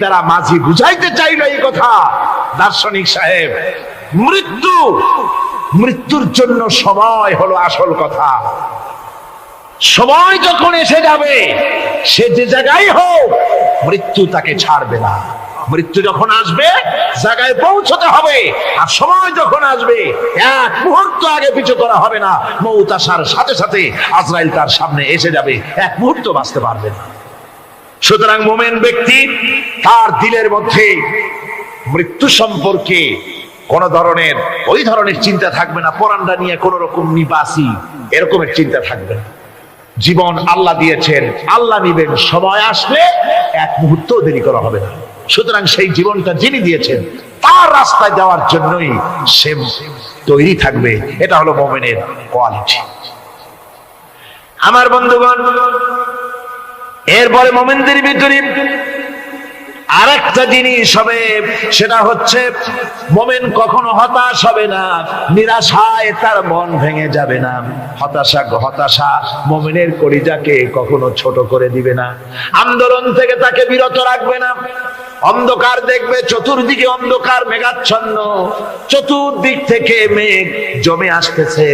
তারা মাঝি বুঝাইতে চাইল এই কথা, দার্শনিক সাহেব, মৃত্যুর জন্য সময় হলো আসল কথা। সময় যখন এসে যাবে, সে যে জায়গায় হোক, মৃত্যু তাকে ছাড়বে না। মৃত্যু যখন আসবে, জায়গায় পৌঁছতে হবে। আর সময় যখন আসবে, এক মুহূর্ত আগে পিছু করা হবে না। মউত আসার সাথে সাথে আজরাইল তার সামনে এসে যাবে, এক মুহূর্ত বাঁচতে পারবে না। সুতরাং মুমিন ব্যক্তি তার দিলের মধ্যে মৃত্যু সম্পর্কে কোন ধরনের ওই ধরনের চিন্তা থাকবে না। পরানটা নিয়ে কোন রকম নিবাসী এরকমের চিন্তা থাকবে না। জীবন আল্লাহ দিয়েছেন, আল্লাহ নিবেন, সময় আসলে এক মুহূর্ত দেরি করা হবে না। সুতরাং সেই জীবনটা যিনি দিয়েছেন, তার রাস্তায় যাওয়ার জন্যই সে তৈরি থাকবে। এটা হলো মুমিনের কোয়ালিটি। আমার বন্ধুগণ, এরপরে মুমিনদের ভিতরে আরেকটা জিনিস হবে, সেটা হচ্ছে মুমিন কখনো হতাশ হবে না, নিরাশায় তার মন ভেঙে যাবে না। হতাশা মুমিনের কলিজাকে কখনো ছোট করে দিবে না, আন্দোলন থেকে তাকে বিরত রাখবে না। অন্ধকার দেখবে, চতুর্দিকে অন্ধকার মেঘাচ্ছন্ন, চতুর্দিক থেকে মেঘ জমে আসতেছে,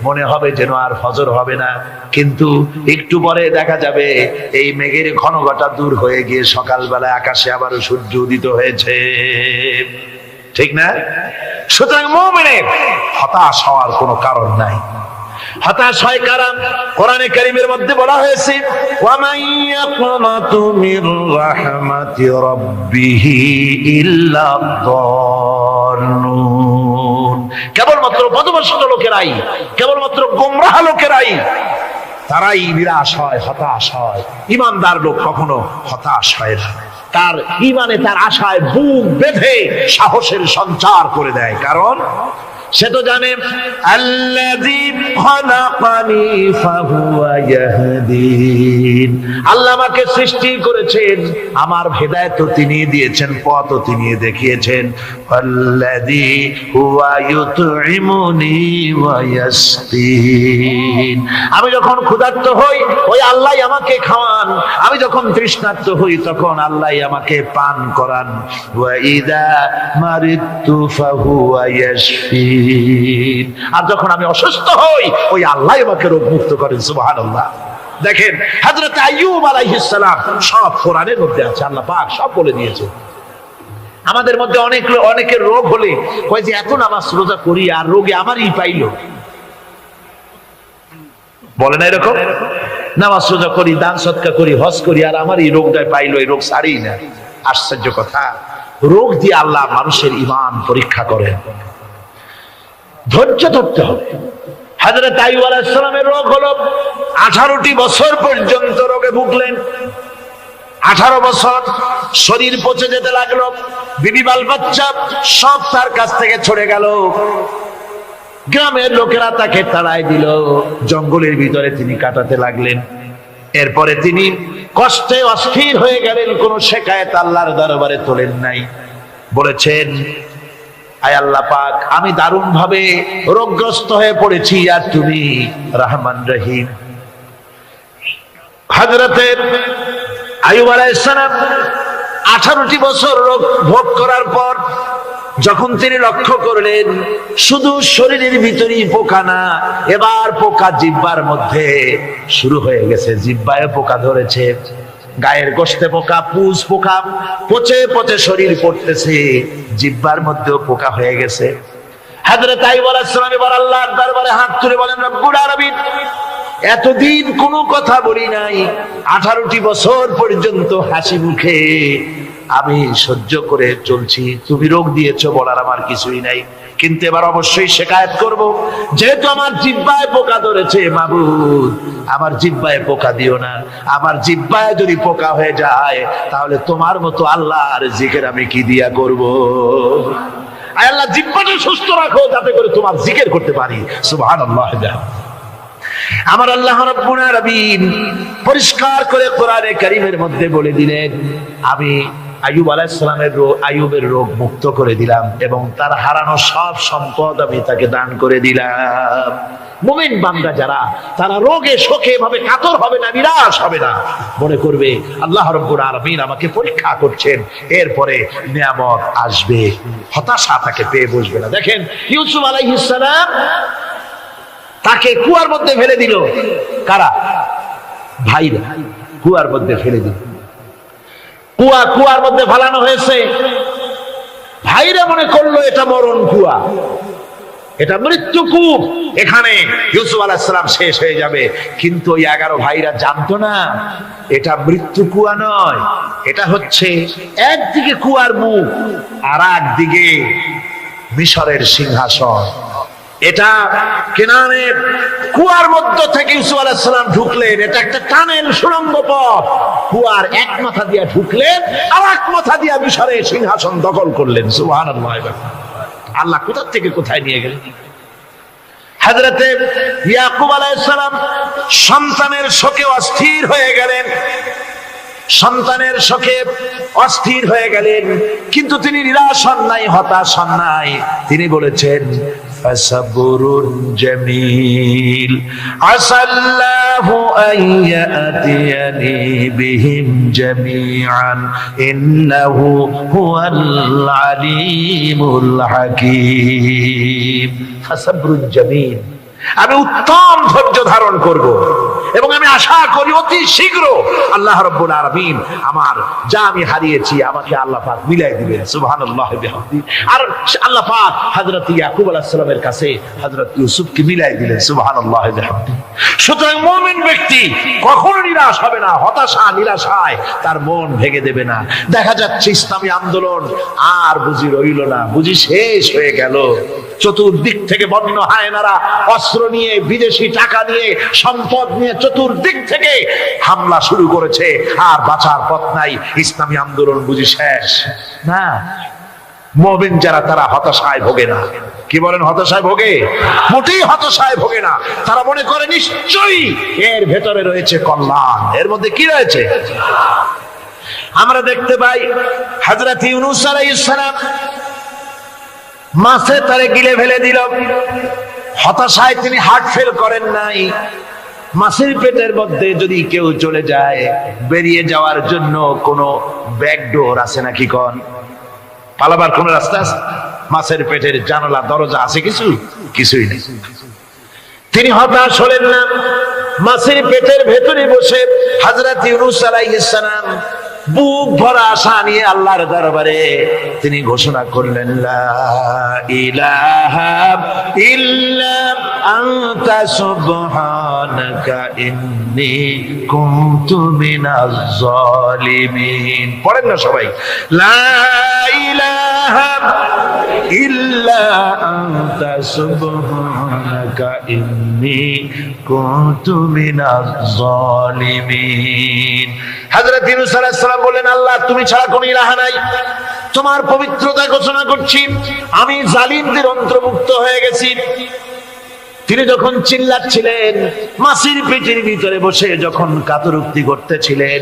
মনে হবে যেন আর ফজর হবে না। কিন্তু একটু পরে দেখা যাবে এই মেঘের ঘনঘটা দূর হয়ে গিয়ে সকালবেলা আকাশে আবারও সূর্য উদিত হয়েছে, ঠিক না? সুতরাং মুমিনের হতাশ হওয়ার কোনো কারণ নাই। হতাশ হয় কারণ কোরআনে কারীমের মধ্যে বলা হয়েছে, ওয়ামান ইয়াকনাতু মির রাহমাতি রাব্বিহি ইল্লা যাল্লুন। কেবলমাত্র পথভ্রষ্ট লোকেরাই, কেবলমাত্র গোমরাহ লোকেরাই তারাই নিরাশ হয়, হতাশ হয়। ঈমানদার লোক কখনো হতাশ হয় না। তার ঈমানে, তার আশায় বুক বেঁধে সাহসের সঞ্চার করে দেয়। কারণ সে তো জানে, আল্লাযী খালাকানি ফাহুয়া ইয়াহদিন, আল্লাহ আমাকে সৃষ্টি করেছেন, আমার হেদায়েত তিনি দিয়েছেন, পথ তিনি দেখিয়েছেন। আল্লাযী হুয়া ইউতঈমুনি ওয়া ইয়াসকিন, আমি যখন ক্ষুধার্ত হই ওই আল্লাহই আমাকে খাওয়ান, আমি যখন তৃষ্ণার্ত হই তখন আল্লাহই আমাকে পান করান। ওয়া ইযা মারিদতু ফাহুয়া ইয়াশফি, আর যখন আমি অসুস্থ হই ওই আল্লাহ আমাকে রোগ মুক্ত করেন। সুবহানাল্লাহ। দেখেন হযরত আইয়ুব আলাইহিস সালাম, সব কোরআনের মধ্যে আছে, আল্লাহ পাক সব বলে দিয়েছে। আমাদের মধ্যে অনেকের রোগ হলে কয় যে এত নামাজ রোজা করি আর রোগে আমারই পাইলো, বলে না এরকম? নামাজ রোজা করি, দান সদকা করি, হজ করি, আর আমারই রোগটাই পাইলো, এই রোগ সারি না। আশ্চর্য কথা, রোগ দিয়ে আল্লাহ মানুষের ঈমান পরীক্ষা করেন। ধৈর্য ধরতে হবে। হযরত আইয়ুব আলাইহিস সালামের রোগ হলো 18টি বছর পর্যন্ত রোগে ভুগলেন। 18 বছর শরীর পচে যেতে লাগলো, বিবি বাল বাচ্চা সব তার কাছ থেকে ছড়ে গেল, গ্রামের লোকেরা তাকে তাড়ায় দিল, জঙ্গলের ভিতরে তিনি কাটাতে লাগলেন। এরপরে তিনি কষ্টে অস্থির হয়ে গেলেন, কোন শিকায়েত আল্লাহর দরবারে তোলেন নাই। বলেছেন, আয় আল্লাহ পাক, আমি দারুণ ভাবে রোগগ্রস্ত হয়ে পড়েছি, আর তুমি রহমান রহিম। হযরত আইয়ুব আলাইহিস সালাম 18টি বছর রোগ ভোগ করার পর যখন তিনি লক্ষ্য করলেন শুধু শরীরের ভিতরেই পোকা না, এবার পোকা জিহ্বার মধ্যে শুরু হয়ে গেছে, জিহ্বায় পোকা ধরেছে, গায়ের গোশতে পোকা, পুষ পোকা, পচে পচে শরীর পড়তেছে, জিহ্বার মধ্যেও পোকা হয়ে গেছে। হযরত আইয়ুব আলাইহিস সালাম এবার আল্লাহর দরবারে হাত তুলে বলেন, রব্বুল আলামিন, এতদিন কোনো কথা বলি নাই, 18টি বছর পর্যন্ত হাসি মুখে আমি সহ্য করে চলছি, তুমি রোগ দিয়েছো বলার আমার কিছুই নাই, কিন্তু এবার অবশ্যই শিকায়েত করব, যেহেতু আমার জিহ্বায় পোকা ধরেছে। মাবুদ, আমার জিহ্বায় পোকা দিও না, আমার জিহ্বায় যদি পোকা হয়ে যায় তাহলে তোমার মতো আল্লাহর জিকির আমি কি দিয়া করব? আয় আল্লাহ, জিহ্বাটা সুস্থ রাখো যাতে করে তোমার জিকির করতে পারি। সুবহানাল্লাহ। আমার আল্লাহ রাব্বুল আলামিন পরিষ্কার করে কোরআনে কারীমের মধ্যে বলে দিলেন, আমি আইয়ুব আলাইহিস সালামের আইয়ুবের রোগ মুক্ত করে দিলাম এবং তার হারানো সব সম্পদ আমি তাকে দান করে দিলাম। মুমিন বান্দা যারা, তারা রোগে শোকে এভাবে কাতর হবে না, নিরাশ হবে না, মনে করবে আল্লাহ রাব্বুল আলামিন আমাকে পরীক্ষা করছেন, এরপরে নিয়ামত আসবে, হতাশা তাকে পেয়ে বসবে না। দেখেন ইউসুফ আলাইহিস সালাম, তাকে কুয়ার মধ্যে ফেলে দিল কারা? ভাইরা কুয়ার মধ্যে ফেলে দিল। কুয়ার মধ্যে ফেলানো হয়েছে, ভাইরা মনে করলো এটা মরণ কুয়া, এটা মৃত্যু কূপ, এখানে ইউসুফ আলাইহিস সালাম শেষ হয়ে যাবে। কিন্তু ওই 11 ভাইরা জানতো না এটা মৃত্যু কুয়া নয়, এটা হচ্ছে একদিকে কুয়ার মুখ আর একদিকে মিশরের সিংহাসন। এটা কেনানের কুয়ার মধ্য থেকে ইউসুফ আলাইহিস সালাম ঢুকলেন, এটা একটা টানেল, সুড়ঙ্গ পথ। কুয়ার এক মাথা দিয়ে ঢুকলেন, আর এক মাথা দিয়ে মিশরের সিংহাসন দখল করলেন। সুবহানাল্লাহ। আল্লাহ কোথা থেকে কোথায় নিয়ে গেলেন। হযরতে ইয়াকুব আলাইহিস সালাম সন্তানের শোকে অস্থির হয়ে গেলেন, সন্তানের শোকে অস্থির হয়ে গেলেন, কিন্তু তিনি নিরাশ হন নাই, হতাশ হন নাই। তিনি বলেছেন ফাসাবরুন জামিল আসাল্লাহু আইয়াতিয়ানি বিহিম জামিআন ইন্নাহু হুয়াল আলিমুল হাকীম। ফাসাবরুন জামিল, আমি উত্তম ধৈর্য ধারণ করব এবং আমি আশা করি অতি শীঘ্র আল্লাহ রাব্বুল আলামিন আমার যা আমি হারিয়েছি আমাকে আল্লাহ পাক মিলাই দিবেন। সুবহানাল্লাহ বিহামদি। আর আল্লাহ পাক হযরত ইয়াকুব আলাইহিস সালামের কাছে হযরত ইউসুফকে মিলাই দিলেন। সুবহানাল্লাহ বিহামদি। সুতরাং মুমিন ব্যক্তি কখনো নিরাশ হবে না, হতাশা নিরাশায় তার মন ভেঙে দেবে না। দেখা যাচ্ছে ইসলামী আন্দোলন আর বুঝি রইল না, বুঝি শেষ হয়ে গেল। চতুর্দিক থেকে বন্য হায়নারা অস্ত্র নিয়ে, বিদেশি টাকা নিয়ে, সম্পদ নিয়ে চতুর্দিক থেকে হামলা শুরু করেছে, আর বাঁচার পথ নাই। ইসলামী আন্দোলন বুঝি শেষ না। মুমিন যারা, তারা হতাশায় ভোগে না। কি বলেন? হতাশায় ভোগে? মোটেই হতাশায় ভোগে না। তারা মনে করে নিশ্চয়ই এর ভেতরে রয়েছে কল্যাণ। এর মধ্যে কি রয়েছে? আমরা দেখতে পাই হযরত ইউনূস আলাইহিস সালাম মাছে তারে গিলে ফেলে দিল। হতাশায় তিনি হার্ট ফেল করেন নাই। মাছের পেটের মধ্যে যদি কেউ চলে যায়, বেরিয়ে যাওয়ার জন্য কোনো ব্যাকডোর আছে নাকি? কোন পালাবার কোন রাস্তা আছে? মাছের পেটের জানালা দরজা আছে? কিছুই নেই। তিনি হতাশ হলেন না। মাছের পেটের ভেতরে বসে হযরত ইউনূস আলাইহিস সালাম বুক ভরা আশা নিয়ে আল্লাহর দরবারে তিনি ঘোষণা করলেন, লা ইলাহা ইল্লা আনতা সুবহানাকা ইন্নী কুনতু মিনাজ জালিমিন। পড়েন না সবাই, লা ইলাহা ইল্লা আনতা সুবহানাকা ইন্নী কুনতু মিনাজ জালিমিন। হযরত ইউনূস আলাইহিস সালাম বলেন, আল্লাহ তুমি ছাড়া কোনো ইলাহ নাই, তোমার পবিত্রতা ঘোষণা করছি, আমি জালিমদের অন্তর্ভুক্ত হয়ে গেছি। তিনি যখন চিল্লাচ্ছিলেন, মাছের পেটের ভিতরে বসে যখন কাতরুক্তি করতেছিলেন,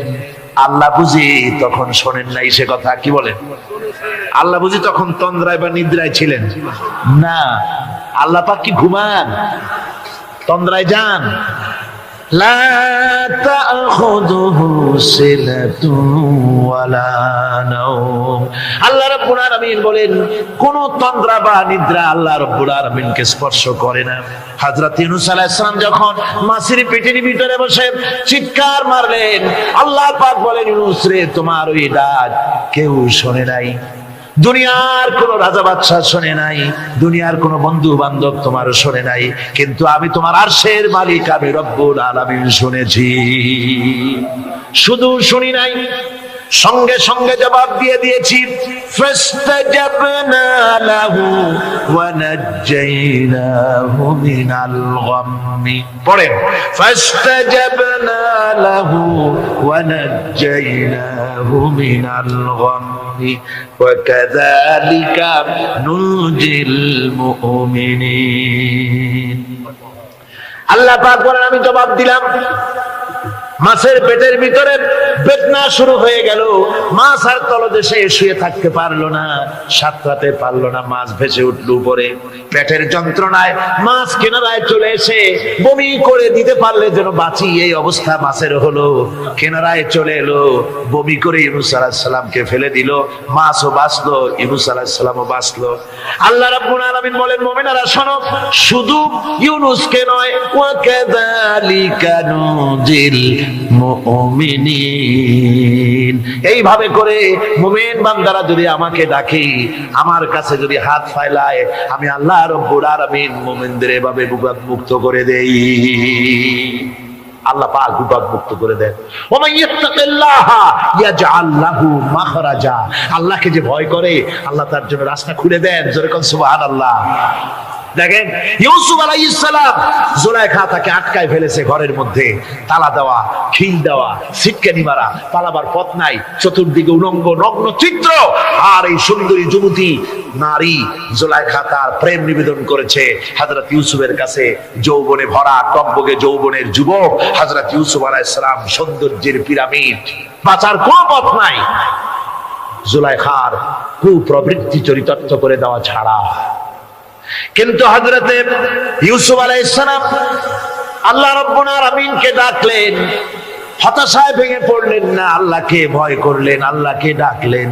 আল্লাহ বুঝি তখন শোনেন নাই সে কথা? কি বলেন? আল্লাহ বুঝি তখন তন্দ্রায় বা নিদ্রায় ছিলেন না। আল্লাহ পাক কি ঘুমান? তন্দ্রায় যান? লা তাখুযুহু সিনাতুন ওয়ালা নাওম। আল্লাহ রাব্বুল আলামিন বলেন, কোন তন্দ্রা বা নিদ্রা আল্লাহ রাব্বুল আলামিনকে স্পর্শ করে না। হযরত ইউনূস আলাইহিস সালাম যখন মাছের পেটের ভিতরে বসে চিৎকার মারলেন, আল্লাহ পাক বলেন, ইউনূস রে, তোমার ওই ডাক কেউ শোনে নাই। দুনিয়ার কোন রাজা বাদশাহ শোনে নাই, দুনিয়ার কোন বন্ধু বান্ধব তোমার শোনে নাই, কিন্তু আমি তোমার আরশের মালিক, আমি রব্বুল আলামিন শুনেছি। শুধু শুনি নাই, সঙ্গে সঙ্গে জবাব দিয়ে দিয়েছি। ফাস্তাজাবনা লাহু ওয়া নাজ্জাইনাহু মিনাল গাম্মি। পড়েন, ফাস্তাজাবনা লাহু ওয়া নাজ্জাইনাহু মিনাল গাম্মি ওয়া কাযালিকা নুনজিল মুমিনিন। আল্লাহ পাক বলেন, আমি জবাব দিলাম। মাছের পেটের ভিতরে বেদনা শুরু হয়ে গেল। মাছ আর তলদেশে শুয়ে থাকতে পারলো না, সাঁতরাতে পারলো না, মাছ ভেসে উঠল উপরে। পেটের যন্ত্রণায় মাছ কিনারায় চলে এসে বমি করে দিতে পারলে যেন বাঁচি, এই অবস্থা মাছের হলো। কিনারায় চলে এলো, বমি করে ইউনূস আলাইহিস সালামকে ফেলে দিল। মাছও বাঁচলো, ইউনূস আলাইহিস সালামও বাঁচলো। আল্লাহ রাব্বুল আলামিন বলেন, মুমিনেরা শোনো, শুধু ইউনূসকে নয়, ওয়া কাযালিকা নুজিল মুমিনিন, এইভাবে করে মুমিন বান্দারা যদি আমাকে ডাকে, আমার কাছে যদি হাত ফাইলায়, আমি আল্লাহ রাব্বুল আলামিন মুমিনদের এভাবে বিপদ মুক্ত করে দেই। আল্লাহ পাক বিপদ মুক্ত করে দেন। ওয়া মান ইয়াত্তাকিল্লাহ ইয়াজআল লাহু মাখরাজা, আল্লাহকে যে ভয় করে আল্লাহ তার জন্য রাস্তা খুলে দেন। জোরে কোন সুবহানাল্লাহ। দেখেন ইউসুফ আলাইহিস সালাম, জুলাইখা তাকে আটকায় ফেলেছে ঘরের মধ্যে, তালা দেওয়া, খিল দেওয়া, সিটকানি মারা, পালাবার পথ নাই, চতুর্দিকে উলঙ্গ নগ্ন চিত্র। আর এই সুন্দরী যুবতী নারী জুলাইখা তার প্রেম নিবেদন করেছে হযরত ইউসুফের কাছে। যৌবনে ভরা, টকবগে যৌবনের যুবক হযরত ইউসুফ আলাইহিস সালাম, সৌন্দর্যের পিরামিড, বাঁচার কোনো পথ নাই জুলাইখার কুপ্রবৃত্তি চরিতার্থ করে দেওয়া ছাড়া। কিন্তু হযরতে ইউসুফ আলাইহিস সালাম আল্লাহ রাব্বুল আলামিনকে ডাকলেন, হতাশায় ভেঙে পড়লেন না, আল্লাহকে ভয় করলেন, আল্লাহকে ডাকলেন।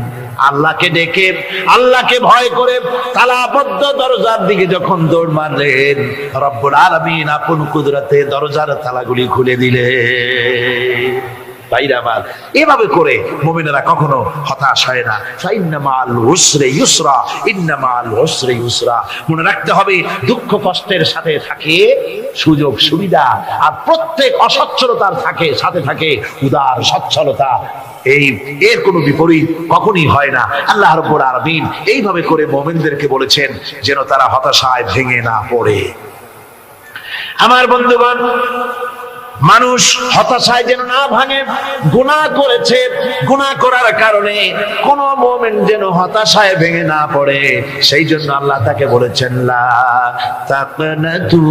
আল্লাহকে ডেকে, আল্লাহকে ভয় করে তালাবদ্ধ দরজার দিকে যখন দৌড় মারলেন, রব্বুল আলামিন আপন কুদরতে দরজার তালাগুলি খুলে দিলেন। এভাবে করে মুমিনেরা কখনো হতাশ হয় না। ফাইন্না মাআল উসরি ইউসরা, ইন্না মাআল উসরি ইউসরা। মনে রাখতে হবে, দুঃখ কষ্টের সাথে থাকে সুযোগ সুবিধা, আর প্রত্যেক অসচ্ছলতার সাথে থাকে উদার সচ্ছলতা। এর কোনো বিপরীত কখনই হয় না। আল্লাহ রাব্বুল আলামিন এইভাবে করে মুমিনদেরকে বলেছেন যেন তারা হতাশায় ভেঙে না পড়ে। আমার বন্ধুগণ, মানুষ হতাশায় যেন না ভাঙে। গুনাহ করেছে, গুনাহ করার কারণে কোন মুমিন যেন হতাশায় ভেঙে না পড়ে, সেই জন্য আল্লাহ তাকে বলেছেন, লা তাকনাতু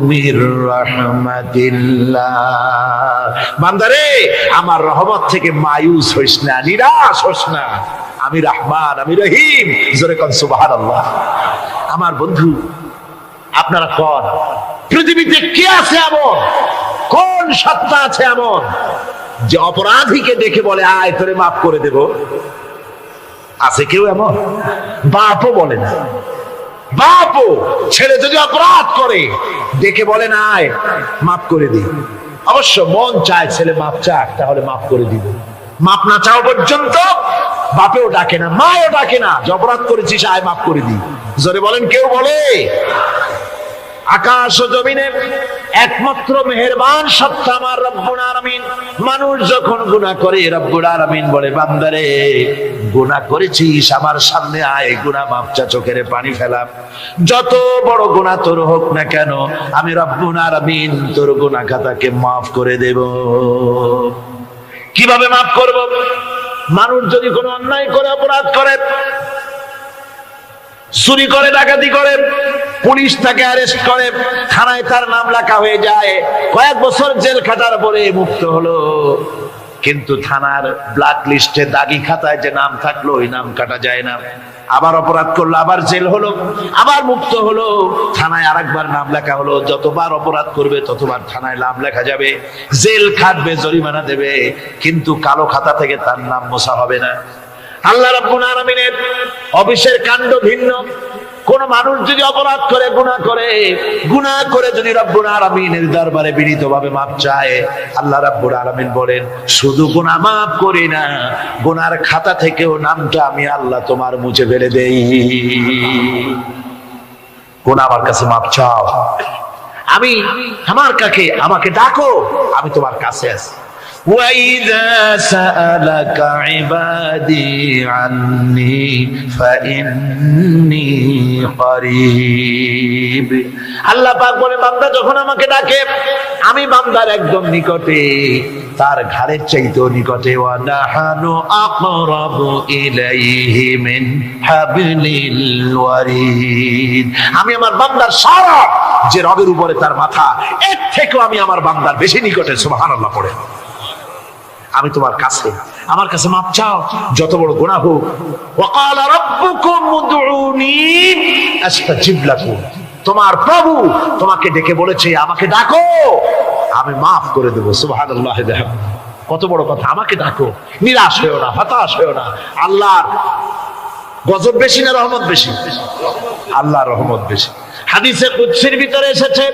মির রাহমাতিল্লাহ, বান্দারে আমার রহমত থেকে মায়ুস হইস না, নিরাশ হোস না, আমি রহমান, আমি রহিম। জোরে কোন সুবহানাল্লাহ। আমার বন্ধু, আপনারা কোন পৃথিবীতে কে আছে এমন, কোন সত্তা আছে এমন যে অপরাধীকে দেখে বলে আয় তোরে মাফ করে দেব? আছে কেউ এমন? বাপও বলে না। বাপও ছেলে যদি অপরাধ করে দেখে বলে না আয় মাফ করে দিই। অবশ্য মন চায় ছেলে মাফ চাক, তাহলে মাফ করে দিব। মাফ না চাও পর্যন্ত বাপেও ডাকে না, মাও ডাকে না যে অপরাধ করেছিস আয় মাফ করে দিই। জোরে বলেন, কেউ বলে? আকাশ ও জমিনে একমাত্র মেহেরবান সত্তা আমার রব্বুল আলামিন। মানুষ যখন গুনাহ করে রব্বুল আলামিন বলে, বান্দারে গুনাহ করেছিস আমার সামনে আয়, গুনাহ মাফ চা, চোখের পানি ফেলা। যত বড় গুনাহ তোর হোক না কেন, আমি রব্বুল আলামিন তোর গুনাহ খাতাকে মাফ করে দেব। কিভাবে মাফ করব? মানুষ যদি কোনো অন্যায় করে, অপরাধ করে, চুরি করে, ডাকাতি করে, পুলিশ তাকে অ্যারেস্ট করে, থানায় তার নাম লেখা হয়ে যায়, কয়েক বছর জেল খাটার পরে মুক্ত হলো, কিন্তু থানার ব্ল্যাক লিস্টে, দাগি খাতায় যে নাম থাকলো ওই নাম কাটা যায় না। আবার অপরাধ করলো, আবার জেল হলো, আবার মুক্ত হলো, থানায় আরেকবার নাম লেখা হলো। যতবার অপরাধ করবে ততবার থানায় নাম লেখা যাবে, জেল খাটবে, জরিমানা দেবে, কিন্তু কালো খাতা থেকে তার নাম মোছা হবে না। আল্লাহ রাব্বুল আলামিনের অফিসের কাণ্ড ভিন্ন। কোন মানুষ যদি অপরাধ করে, গুনাহ করে যদি রব্বুল আলামিনের দরবারে বিনীতভাবে মাপ চায়, আল্লাহ রাব্বুল আলামিন বলেন, শুধু গুনাহ মাফ করি না, গুনার খাতা থেকেও নামটা আমি আল্লাহ তোমার মুছে ফেলে দেই। গুনাহ আমার কাছে মাপ চাও, আমি আমাকে ডাকো, আমি তোমার কাছে আছি। وَإِذَا سَأَلَكَ عِبَادِي عَنِّي فَإِنِّي قَرِيبٌ। আল্লাহ পাক বলে, বান্দা যখন আমাকে ডাকে আমি বান্দার একদম নিকটে, তার ঘাড়ের চাইতেও নিকটে। ওয়া নাহানু আকরাবু ইলাইহি মিন হাবলিল ওয়ারিদ। আমি আমার বান্দার সারা যে রবের উপরে তার মাথা, এর থেকেও আমি আমার বান্দার বেশি নিকটে। সুবহানাল্লাহ পড়ে। আমি তোমার কাছে, আমার কাছে মাপ চাও, যত বড় গুনাহ হোক। ওয়াকালা রাব্বুকুম উদউনি আস্তাজিব লাকুম, তোমার প্রভু তোমাকে ডেকে বলেছে আমাকে ডাকো, আমি মাফ করে দেব। সুবহানাল্লাহ। কত বড় কথা, আমাকে ডাকো, নিরাশ হয়েও না, হতাশ হয়েও না। আল্লাহর গজব বেশি না রহমত বেশি? আল্লাহর রহমত বেশি। হাদিসে কুদসির ভিতরে এসেছে,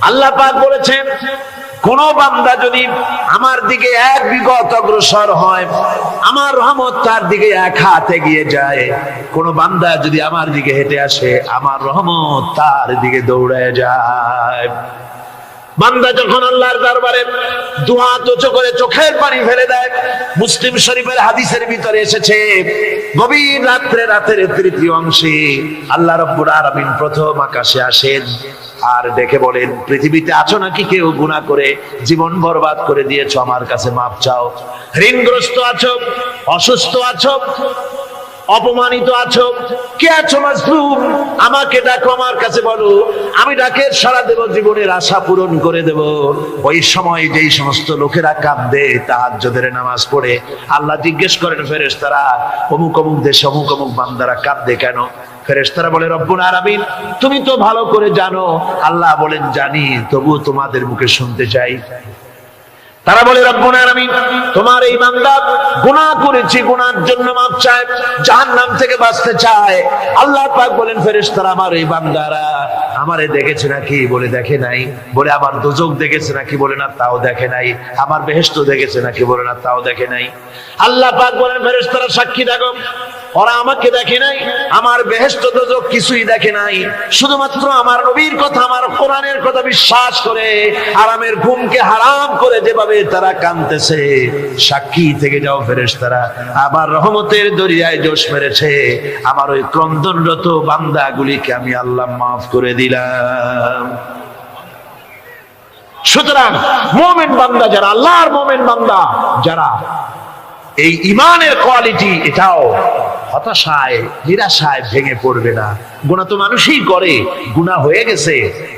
আল্লাহ পাক বলেছেন, কোন বান্দা যদি আমার দিকে এক বিগত অগ্রসর হয়, আমার রহমত তার দিকে এক হাত এগিয়ে যায়। কোন বান্দা যদি আমার দিকে হেঁটে আসে, আমার রহমত তার দিকে দৌড়ে যায়। বান্দা যখন আল্লাহর দরবারে দুহাত উঁচু করে চোখের পানি ফেলে দেয়, মুসলিম শরীফের হাদিসের ভিতরে এসেছে, গভীর রাত্রে, রাতের তৃতীয় অংশে আল্লাহ রাব্বুল আলামিন প্রথম আকাশে আসেন আর দেখে বলেন, পৃথিবীতে আছো নাকি কেউ গুনাহ করে জীবন বরবাদ করে দিয়েছো, আমার কাছে মাপ চাও। ঋণগ্রস্ত আছো, অসুস্থ আছো, অপমানিত আছো, কে আছো মাজলুম, আমাকে ডাকো, আমার কাছে বলো, আমি ডাকে সাড়া দেব, জীবনের আশা পূরণ করে দেব। ওই সময় যেই সমস্ত লোকেরা কাঁদে তাহাজ্জুদের নামাজ পড়ে, আল্লাহ জিজ্ঞেস করেন ফেরেশতারা, অমুক অমুক দেশে অমুক অমুক বান্দারা কাঁদে কেন? ফেরেশতারা বলে, রব্বুল আলামিন তুমি তো ভালো করে জানো। আল্লাহ বলেন, জানি, তবু তোমাদের মুখে শুনতে চাই। তারা বলে, রব্বুল আলামিন তোমার এই বান্দা গুনাহ করেছে, গুনাহর জন্য মাপ চায়, জাহান্নাম থেকে বাঁচতে চায়। আল্লাহ পাক বলেন, ফেরেশতারা আমার এই বান্দারা আমারে দেখেছে নাকি? বলে দেখে নাই। বলে আমার দোজখ দেখেছে নাকি? বলে না, তাও দেখে নাই। আমার বেহেশত দেখেছে নাকি? বলে না, তাও দেখে নাই। আল্লাহ পাক বলেন, ফেরেশতারা সাক্ষী থাকো, ওরা আমাকে দেখে নাই, আমার বেহেশত দোজখ কিছুই দেখে নাই, শুধুমাত্র আমার নবীর কথা, আমার কোরআনের কথা বিশ্বাস করে আরামের ঘুমকে হারাম করে যেভাবে তারা কাঁদতেছে, সাক্ষী থেকে যাও ফেরেশতারা, আমার রহমতের দরিয়ায় জোশ মেরেছে, আমার ওই ক্রন্দনরত বান্দাগুলিকে আমি আল্লাহ মাফ করে দিলাম। সুতরাং মুমিন বান্দা যারা, আল্লাহর মুমিন বান্দা যারা, এই ঈমানের কোয়ালিটি, এটাও হতাশায় নিরাশায় ভেঙে পড়বে না। গুনাহ তো মানুষই করে, গুনাহ হয়ে গেছে,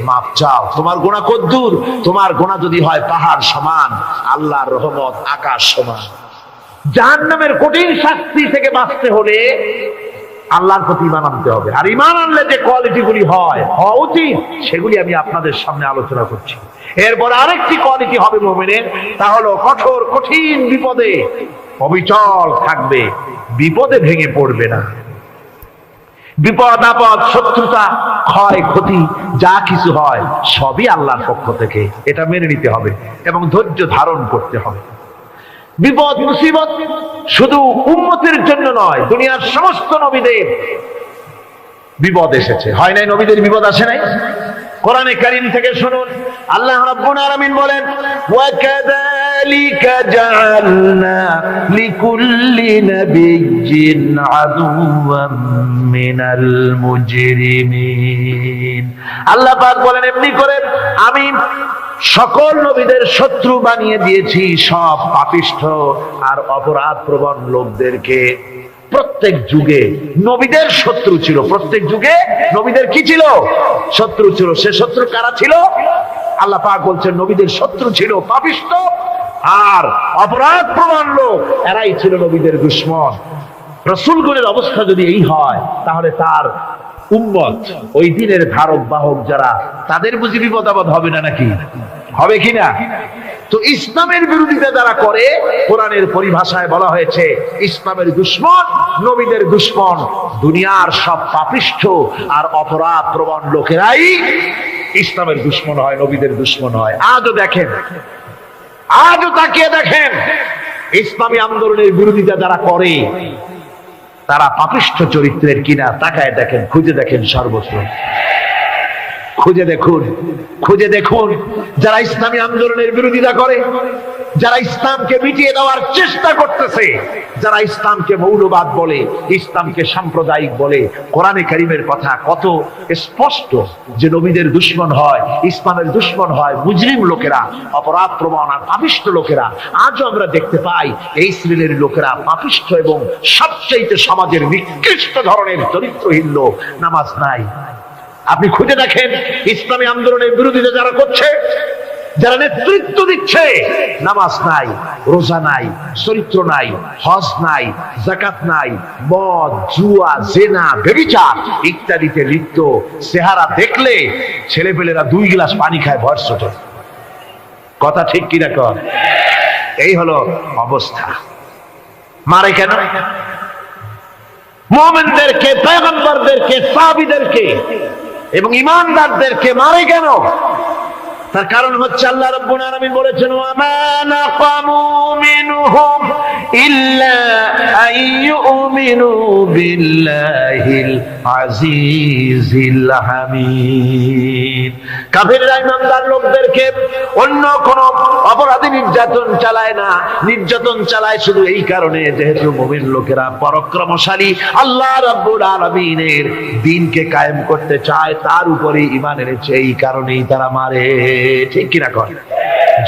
মাপ চাও। তোমার গুনাহ কদ্দুর? তোমার গুনাহ যদি হয় পাহাড় সমান, আল্লাহর রহমত আকাশ সমান। জাহান্নামের কঠিন শাস্তি থেকে বাঁচতে হলে আল্লাহর প্রতি ঈমান আনতে হবে। আর ঈমান আনলে যে কোয়ালিটি গুলি হওয়া উচিত, সেগুলি আমি আপনাদের সামনে আলোচনা করছি। এরপর আরেকটি কোয়ালিটি হবে মুমিনের, তা হলো কঠোর কঠিন বিপদে অবিচল থাকবে, বিপদে ভেঙে পড়বে না। বিপদ আপদ, শত্রুতা, ক্ষয় ক্ষতি যা কিছু হয় সবই আল্লাহর পক্ষ থেকে, এটা মেনে নিতে হবে এবং ধৈর্য ধারণ করতে হবে। বিপদ মুসিবত শুধু উম্মতের জন্য নয়, দুনিয়ার সমস্ত নবীদের বিপদ এসেছে, হয় নাই? নবীদের বিপদ আসে নাই? কোরআনে কারীম থেকে শুনুন, আল্লাহ রাব্বুল আলামিন বলেন, ওয়া কাযালিকা জাআলনা লিকুল্লি নাবিয়্যিন আদুওয়াম মিনাল মুজরিমিন। আল্লাহ পাক বলেন, এমনি করে আমি সকল নবীদের শত্রু বানিয়ে দিয়েছি, সব পাপিষ্ঠ আর অপরাধ প্রবণ লোকদেরকে। প্রত্যেক যুগে নবীদের শত্রু ছিল, প্রত্যেক যুগে নবীদের কি ছিল? শত্রু ছিল। সে শত্রু কারা ছিল? আল্লাহ পাক বলছেন, নবীদের শত্রু ছিল পাপিষ্ঠ আর অপরাধ প্রবণ লোক, এরাই ছিল নবীদের দুশমন। রাসূলগণের অবস্থা যদি এই হয়, তাহলে তার উম্মত, ওই দিনের ধারক বাহক যারা, তাদের বুঝি বিপদ আপদ হবে না নাকি? হবে কিনা? তো ইসলামের বিরোধিতা যারা করে, কোরআনের পরিভাষায় বলা হয়েছে ইসলামের দুশমন, নবীদের দুশমন। দুনিয়ার সব পাপিষ্ঠ আর অপরাধ প্রবণ লোকেরাই ইসলামের দুশমন হয়, নবীদের দুশমন হয়। আজও দেখেন, আজও তাকিয়ে দেখেন, ইসলামী আন্দোলনের বিরোধিতা যারা করে তারা পাপিষ্ঠ চরিত্রের কিনা, তাকায় দেখেন, খুঁজে দেখেন, সর্বত্র খুঁজে দেখুন, খুঁজে দেখুন। যারা ইসলামী আন্দোলনের বিরোধিতা করে, যারা ইসলামকে মিটিয়ে দেওয়ার চেষ্টা করতেছে, যারা ইসলামকে মৌলবাদ বলে, ইসলামকে সাম্প্রদায়িক বলে, কোরআনে কারীমের কথা কত স্পষ্ট যে নবীদের দুশমন হয়, ইসলামের দুশমন হয় মুজরিম লোকেরা, অপরাধ প্রবণ আর পাপিষ্ঠ লোকেরা। আজও আমরা দেখতে পাই এই শ্রেণীর লোকেরা পাপিষ্ঠ এবং সবচেয়ে সমাজের নিকৃষ্ট ধরনের চরিত্রহীন লোক। নামাজ নাই। আপনি খুঁজে দেখেন ইসলামী আন্দোলনের বিরোধিতা যারা করছে, যারা নেতৃত্ব দিচ্ছে, নামাজ নাই, রোজা নাই, চরিত্র নাই, হজ নাই, যাকাত নাই, মদ, জুয়া, জেনা, ব্যভিচার ইত্যাদিতে লিপ্ত। চেহারা দেখলে ছেলেপেলেরা 2 গ্লাস পানি খায় ভরসট। কথা ঠিক কিনা কর? এই হলো অবস্থা। মারে কেন? মুমিনদেরকে, পয়গম্বরদেরকে, সাহাবীদেরকে এবং ঈমানদারদেরকে মারে কেন? তার কারণ হচ্ছে আল্লাহ রাব্বুল আলামিন বলেছেন, ওয়া মা নাকামু মিনহুম ইল্লা আইয়ুমিনু বিল্লাহিল আজিজিল হামিদ। কাফিররা ঈমানদার লোকদেরকে অন্য কোন অপরাধী নির্যাতন চালায় না, নির্যাতন চালায় শুধু এই কারণে যেহেতু মুমিন লোকেরা পরাক্রমশালী, আল্লাহ রাব্বুল আলামিনের দ্বীনকে কায়েম করতে চায়, তার উপরে ঈমান এনেছে, এই কারণেই তারা মারে। ঠিক কিনা কর?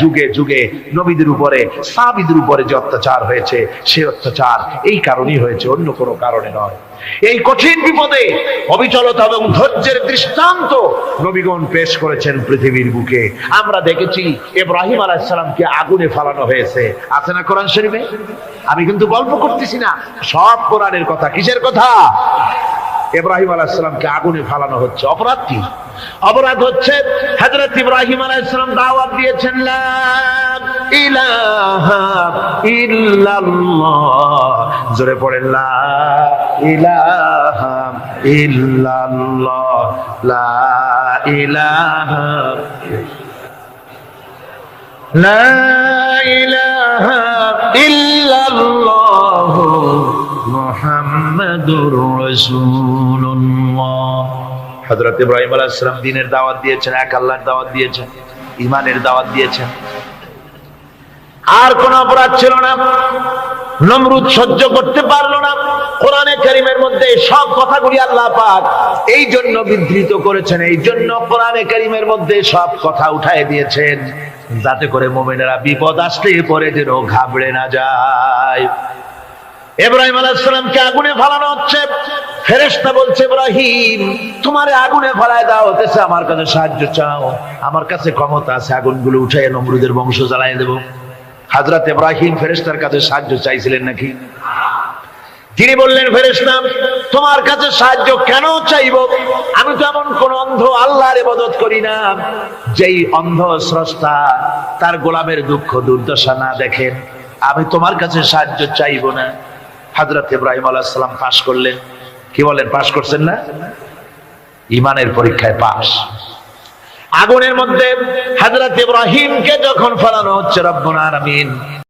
যুগে যুগে নবীদের উপরে, সাহাবীদের উপরে যে অত্যাচার হয়েছে, সেই অত্যাচার এই কারণেই হয়েছে, অন্য কোনো কারণে নয়। এই কঠিন বিপদে অবিচলতা এবং ধৈর্যের দৃষ্টান্ত নবীগণ পেশ করেছেন পৃথিবীর বুকে। আমরা দেখেছি ইব্রাহিম আলাইহিস সালামকে আগুনে ফালানো হয়েছে, আছে না কোরআন শরীফে? আমি কিন্তু গল্প করতেছি না, সব কোরআনের কথা। কিসের কথা? ইব্রাহিম আলাইহিস সালামকে আগুনে ফালানো হচ্ছে। অপরাধ কি? অপরাধ হচ্ছে হযরত ইব্রাহিম আলাইহিস সালাম দাওয়াত দিয়েছেন, লা ইলাহা ইল্লাল্লাহ। জোরে পড়েন, লা ইলাহা ইল্লাল্লাহ, লা ইলাহা লা ইলাহা ইল্লাল্লাহ মুহাম্মাদুর রাসূলুল্লাহ। হযরত ইব্রাহিম আলাইহিস সালাম দ্বীনের দাওয়াত দিয়েছেন, এক আল্লাহর দাওয়াত দিয়েছেন, ঈমানের দাওয়াত দিয়েছেন। আর কোন অপরাধ ছিল না। নমরুদ সহ্য করতে পারলো না। কোরআনে কারীমের মধ্যে সব কথাগুলি আল্লাহ পাক এই জন্য বিধৃত করেছেন, এই জন্য কোরআনে কারীমের মধ্যে সব কথা উঠায় দিয়েছেন, যাতে করে মুমিনেরা বিপদ আসলে পরে যেন ঘাবড়ে না যায়। ইব্রাহিম আলাইহিস সালামকে আগুনে ফালানো হচ্ছে। ফেরেশতা বলছে, ইব্রাহিম তোমারে আগুনে ফালায় দেওয়া হতেছে, আমার কাছে সাহায্য চাও, আমার কাছে ক্ষমতা আছে, আগুনগুলো উঠাইয়া নমরুদের বংশ জ্বালায় দেব। হযরত ইব্রাহিম ফেরেশতার কাছে সাহায্য চাইছিলেন নাকি? তিনি বললেন, ফেরেশতা তোমার কাছে সাহায্য কেন চাইব? আমি তো এমন কোন অন্ধ আল্লাহর ইবাদত করি না যেই অন্ধ স্রষ্টা তার গোলামের দুঃখ দুর্দশা না দেখেন। আমি তোমার কাছে সাহায্য চাইব না। হযরত ইব্রাহিম আলাইহিস সালাম পাশ করলেন। কি বলেন, পাশ করছেন না? ঈমানের পরীক্ষায় পাশ। আগুনের মধ্যে হযরত ইব্রাহিমকে যখন ফেলানো হচ্ছে, রব্বুল আলামিন